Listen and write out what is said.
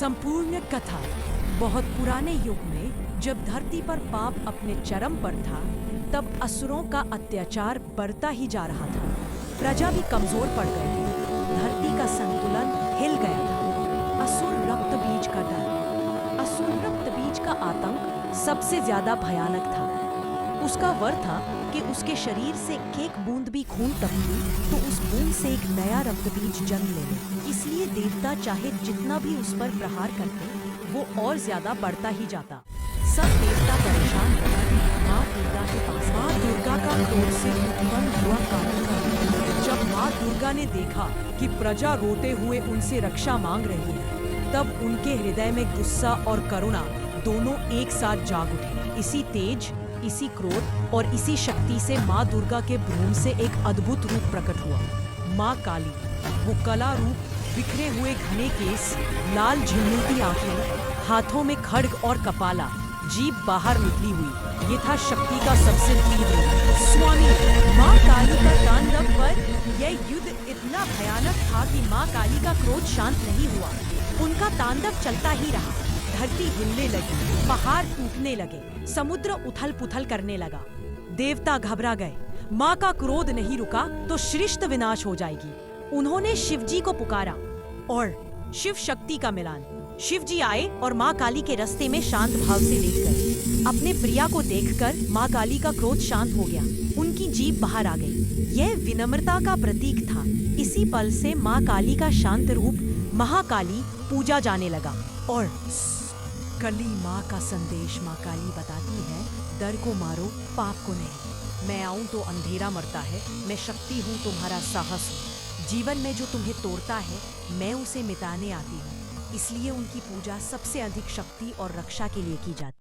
संपूर्ण कथा। बहुत पुराने युग में जब धरती पर पाप अपने चरम पर था, तब असुरों का अत्याचार बढ़ता ही जा रहा था। प्रजा भी कमजोर पड़ गई थी। धरती का संतुलन हिल गया था। असुर रक्त बीज का डर, असुर रक्त बीज का आतंक सबसे ज्यादा भयानक था। उसका वर था कि उसके शरीर से एक बूंद भी खून टपकी तो उस बूंद से एक नया रक्त बीज जन्म ले ले। इसलिए देवता चाहे जितना भी उस पर प्रहार करते, वो और ज्यादा बढ़ता ही जाता। सब देवता परेशान होकर माँ दुर्गा के पास। माँ दुर्गा का क्रोध से उत्पन्न हुआ कारण। जब माँ दुर्गा ने देखा कि प्रजा रोते हुए उनसे रक्षा मांग रही है, तब उनके हृदय में गुस्सा और करुणा दोनों एक साथ जाग उठे। इसी तेज, इसी क्रोध और इसी शक्ति से माँ दुर्गा के भ्रूण से एक अद्भुत रूप प्रकट हुआ, माँ काली। वो कला रूप, बिखरे हुए घने केस, लाल झिलमिलती आंखें, हाथों में खड्ग और कपाला, जीभ बाहर निकली हुई। ये था शक्ति का सबसे तीव्र रूप। स्वामी माँ काली का तांडव पर यह युद्ध इतना भयानक था कि माँ काली का क्रोध शांत नहीं हुआ। उनका तांडव चलता ही रहा। धरती हिलने लगी, पहाड़ टूटने लगे, समुद्र उथल पुथल करने लगा। देवता घबरा गए। माँ का क्रोध नहीं रुका तो सृष्टि विनाश हो जाएगी। उन्होंने शिवजी को पुकारा और शिव शक्ति का मिलान। शिवजी आए और माँ काली के रास्ते में शांत भाव से लेट गए। अपने प्रिया को देखकर माँ काली का क्रोध शांत हो गया। उनकी जीभ बाहर आ गई। यह विनम्रता का प्रतीक था। इसी पल से माँ काली का शांत रूप महाकाली पूजा जाने लगा। और कली माँ का संदेश। माँ काली बताती है, डर को मारो, पाप को नहीं। मैं आऊं तो अंधेरा मरता है। मैं शक्ति हूँ, तुम्हारा साहस हूँ। जीवन में जो तुम्हें तोड़ता है, मैं उसे मिटाने आती हूँ। इसलिए उनकी पूजा सबसे अधिक शक्ति और रक्षा के लिए की जाती है।